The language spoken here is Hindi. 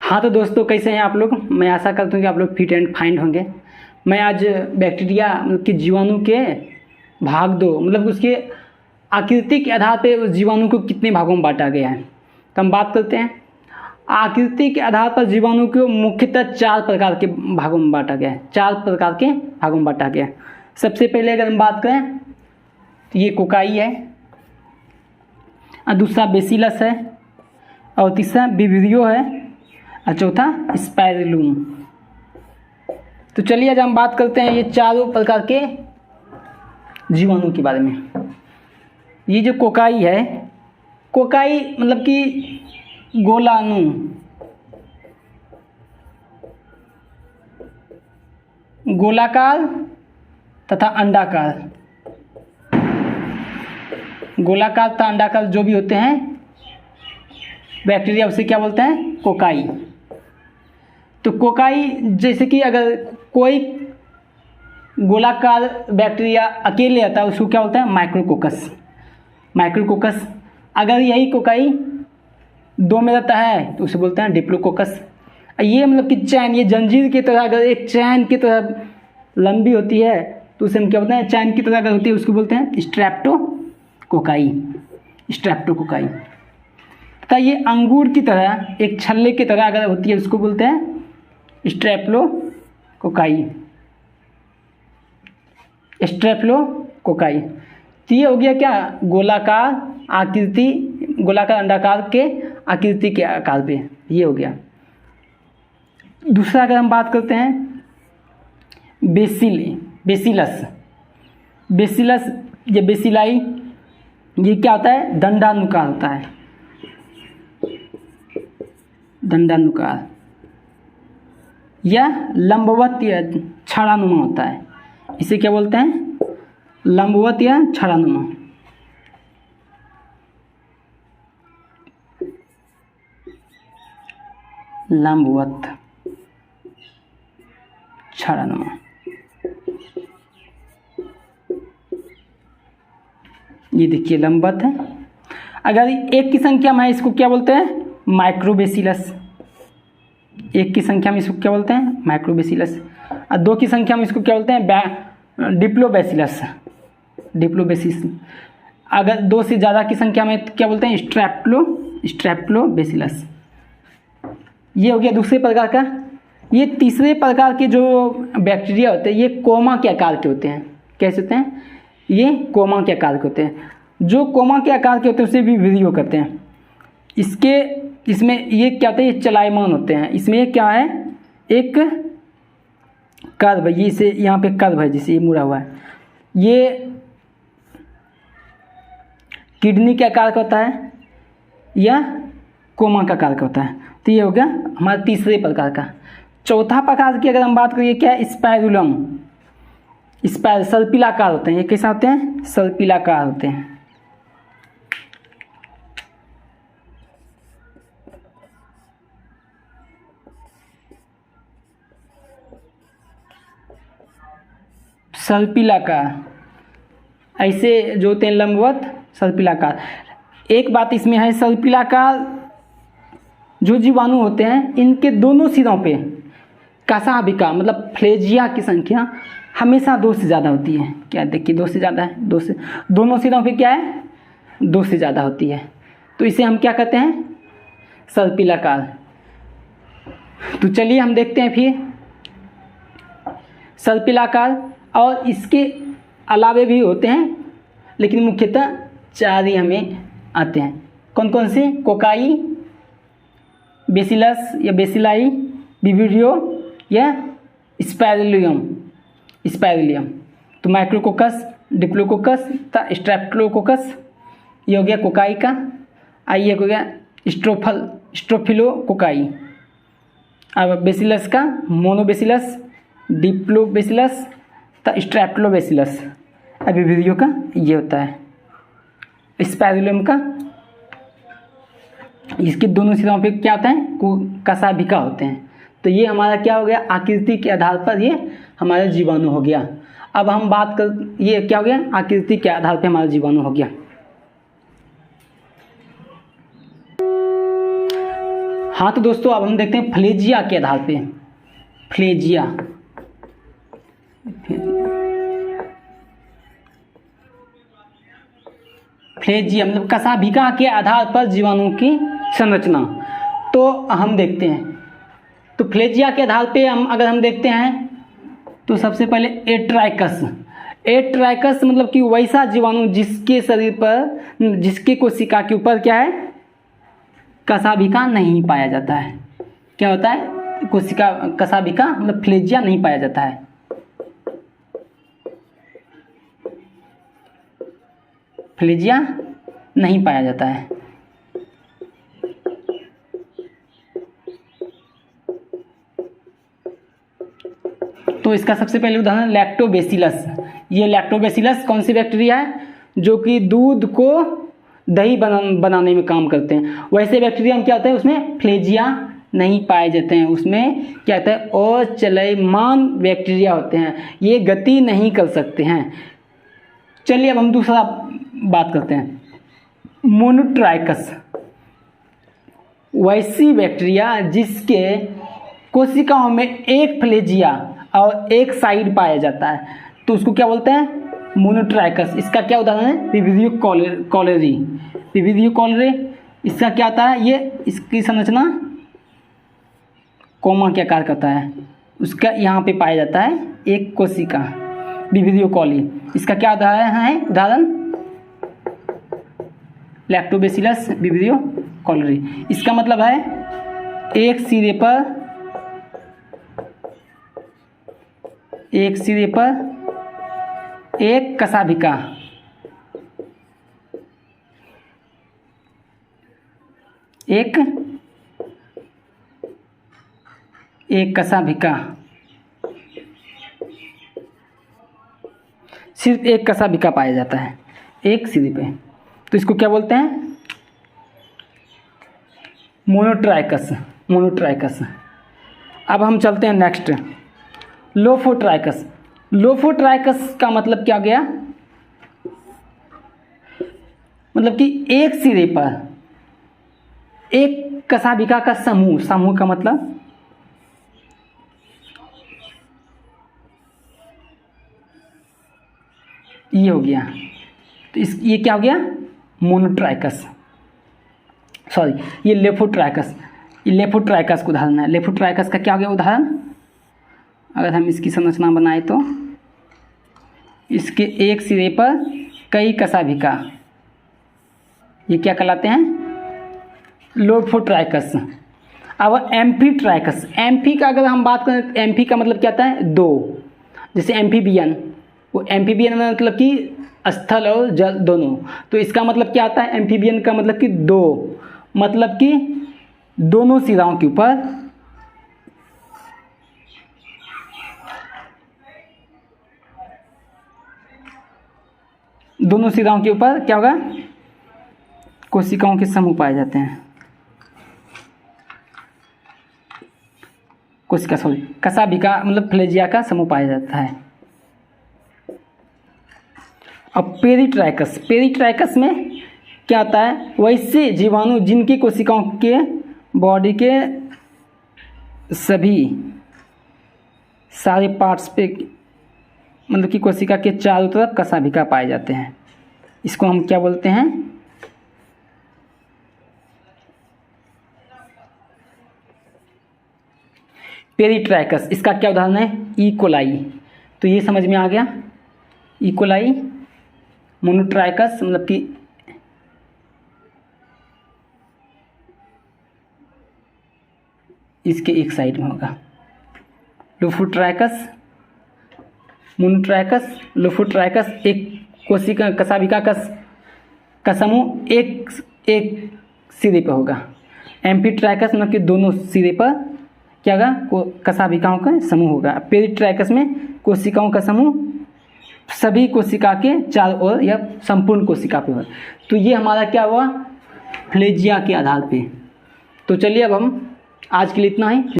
हाँ तो दोस्तों, कैसे हैं आप लोग। मैं आशा करता हूँ कि आप लोग फिट एंड फाइन होंगे। मैं आज बैक्टीरिया मतलब कि जीवाणु के भाग दो मतलब उसके आकृति के आधार पे उस जीवाणु को कितने भागों में बांटा गया है, तो हम बात करते हैं। आकृति के आधार पर जीवाणु को मुख्यतः 4 प्रकार के भागों में बांटा गया है। 4 प्रकार के भागों में बांटा गया है। सबसे पहले अगर हम बात करें तो ये कोकाई है, और दूसरा बेसिलस है, और तीसरा विब्रियो है, और चौथा स्पाइरुलम। तो चलिए आज हम बात करते हैं ये चारों प्रकार के जीवाणु के बारे में। ये जो कोकाई है, कोकाई मतलब कि गोलाणु, गोलाकार तथा अंडाकार, गोलाकार तथा अंडाकार जो भी होते हैं बैक्टीरिया, उसे क्या बोलते हैं? कोकाई। तो कोकाई जैसे कि अगर कोई गोलाकार बैक्टीरिया अकेले आता है उसको क्या बोलते हैं? माइक्रोकोकस। माइक्रोकोकस। अगर यही कोकाई 2 में रहता है तो उसे बोलते हैं डिप्लोकोकस। ये मतलब कि चैन, ये जंजीर की तरह, अगर एक चैन की तरह लंबी होती है तो उसे हम क्या बोलते हैं? चैन की तरह अगर होती है उसको बोलते हैं स्ट्रेप्टोकोकाई। स्ट्रेप्टोकोकाई। तथा ये अंगूर की तरह, एक छल्ले की तरह अगर होती है उसको बोलते हैं स्ट्रेप्लोकोकाई। स्ट्रेप्लोकोकाई। तो ये हो गया क्या? गोलाकार आकृति, गोलाकार अंडाकार के आकृति के आकार पे, ये हो गया। दूसरा अगर हम बात करते हैं बेसिलस। बेसिलस या बेसिलाई, ये क्या होता है? दंडानुकार होता है। दंडानुकार या लंबवत या छड़ानुमा होता है। इसे क्या बोलते हैं? लंबवत या छड़ानुमा। लंबवत छड़ानुमा। ये देखिए लंबवत है। अगर एक की संख्या में है इसको क्या बोलते हैं? माइक्रोबेसिलस। एक की संख्या में इसको क्या बोलते हैं? माइक्रोबेसिलस। और 2 की संख्या में इसको क्या बोलते हैं? डिप्लोबेसिलस। डिप्लोबेसिस। अगर 2 से ज़्यादा की संख्या में तो क्या बोलते हैं? स्ट्रेप्टोबेसिलस। ये हो गया दूसरे प्रकार का। ये तीसरे प्रकार के जो बैक्टीरिया होते हैं ये कोमा के आकार के होते हैं। कैसे होते हैं? ये कोमा के आकार के होते हैं। जो कोमा के आकार के होते हैं उसे भी विब्रियो करते हैं। इसमें ये क्या होता है? ये चलायमान होते हैं। इसमें ये क्या है? एक कर्व, ये इसे यहाँ पे कर्व है जिसे ये मुड़ा हुआ है, ये किडनी के आकार का होता है या कोमा का आकार का होता है। तो ये हो गया हमारा तीसरे प्रकार का। चौथा प्रकार की अगर हम बात करिए क्या है? स्पाइरुलम। सर्पिलाकार होते हैं। ये कैसा होते हैं? सर्पिलाकार होते हैं। सर्पिलाकार। ऐसे जो होते हैं लंबवत, सर्पिलाकार। एक बात इसमें है, सर्पिलाकार जो जीवाणु होते हैं इनके दोनों सिरों पे कसाभिका मतलब फ्लेजिया की संख्या हमेशा 2 से ज़्यादा होती है। क्या देखिए 2 से ज़्यादा है, 2 से, दोनों सिरों पे क्या है? 2 से ज़्यादा होती है। तो इसे हम क्या कहते हैं? सर्पिलाकार। तो चलिए हम देखते हैं फिर सर्पिलाकार। और इसके अलावे भी होते हैं लेकिन मुख्यतः 4 ही हमें आते हैं। कौन कौन से? कोकाई, बेसिलस या बेसिलाई, विब्रियो या स्पाइरुलियम। तो माइक्रोकोकस, डिप्लोकोकस तथा स्ट्रेप्टोकोकस। ये हो गया कोकाई का। आइए हो गया स्ट्रोफिलोकोकाई। अब बेसिलस का मोनोबेसिलस, डिप्लोबेसिलस तथा स्ट्रेप्टोबेसिलस। अभी विब्रियो का ये होता है। स्पाइरुलियम का इसके दोनों सिरों पे क्या होता है? कसाभिका होते हैं। तो ये हमारा क्या हो गया? आकृति के आधार पर ये हमारा जीवाणु हो गया। अब हम बात कर, ये क्या हो गया? आकृति के आधार पर हमारा जीवाणु हो गया। हाँ तो दोस्तों अब हम देखते हैं फ्लेजिया के आधार पे। फ्लेजिया फ्लेजिया मतलब कशाभिका के आधार पर जीवाणु की संरचना। तो हम देखते हैं, तो फ्लेजिया के आधार पे अगर हम देखते हैं तो सबसे पहले एट्राइकस। एट्राइकस मतलब कि वैसा जीवाणु जिसके शरीर पर, जिसके कोशिका के ऊपर क्या है, कशाभिका नहीं पाया जाता है। क्या होता है, कोशिका कशाभिका मतलब फ्लेजिया नहीं पाया जाता है। फ्लेजिया नहीं पाया जाता है। तो इसका सबसे पहले उदाहरण लैक्टोबैसिलस। ये लैक्टोबैसिलस कौन सी बैक्टीरिया है, जो कि दूध को दही बनाने में काम करते हैं। वैसे बैक्टीरिया में क्या होता है, उसमें फ्लेजिया नहीं पाए जाते हैं। उसमें क्या होता है, अचलयमान बैक्टीरिया होते हैं, ये गति नहीं कर सकते हैं। चलिए अब हम दूसरा बात करते हैं, मोनोट्राइकस। वैसी बैक्टीरिया जिसके कोशिकाओं में एक फ्लेजिया और एक साइड पाया जाता है, तो उसको क्या बोलते हैं, मोनोट्राइकस। इसका क्या उदाहरण है, विविधियो कॉलेरी। विविधियो कॉलेरी इसका क्या आता है, ये इसकी संरचना कोमा के आकार करता है। उसका यहाँ पे पाया जाता है एक कोशिका, विविधियो कॉली। इसका क्या उदाहरण लैक्टोबैसिलस, विविधियो कॉलेरी। इसका मतलब है एक सिरे पर एक कशाभिका, एक कशाभिका, सिर्फ एक कशाभिका पाया जाता है एक सिरे पे, तो इसको क्या बोलते हैं, मोनोट्राइकस। मोनोट्राइकस। अब हम चलते हैं नेक्स्ट, लोफोट्राइकस। लोफोट्राइकस का मतलब क्या गया, मतलब कि एक सिरे पर एक कशाभिका का समूह। समूह का मतलब ये हो गया, तो ये क्या हो गया, मोनोट्राइकस। सॉरी, ये लेफोट्राइकस। ये लेफोट्राइकस का उदाहरण है। लेफोट्राइकस का क्या हो गया उदाहरण, अगर हम इसकी संरचना बनाए तो इसके एक सिरे पर कई कशाभिका, ये क्या कहलाते हैं, लोफोट्राइकस। अब एम्फीट्राइकस। एम्फी का अगर हम बात करें, एम्फी का मतलब क्या आता है, दो। जैसे एम्फीबियन, वो एम्फीबियन में मतलब कि स्थल और जल दोनों। तो इसका मतलब क्या आता है, एम्फीबियन का मतलब कि दो, मतलब कि दोनों सिराओं के ऊपर क्या होगा, कोशिकाओं के समूह पाए जाते हैं। कशाभिका मतलब फ्लेजिया का समूह पाया जाता है। अब पेरिट्राइकस। पेरिट्राइकस में क्या आता है, वैसे जीवाणु जिनकी कोशिकाओं के बॉडी के सभी सारे पार्ट्स पे, मतलब कि कोशिका के चारों तरफ कशाभिका पाए जाते हैं। इसको हम क्या बोलते हैं, पेरिट्राइकस। इसका क्या उदाहरण है, इकोलाई। तो ये समझ में आ गया, इकोलाई, मोनोट्राइकस मतलब कि इसके एक साइड में होगा। लोफोट्राइकस, मोनोट्राइकस, लोफोट्राइकस एक कोशिका कशाभिका का समूह एक सिरे पर होगा। एम्फीट्राइकस मतलब कि दोनों सिरे पर क्या होगा, कशाभिकाओं का समूह होगा। पेरिट्राइकस में कोशिकाओं का समूह सभी कोशिका के चारों ओर या संपूर्ण कोशिका पे होगा। तो ये हमारा क्या हुआ, फ्लेजिया के आधार पे। तो चलिए अब हम आज के लिए इतना ही।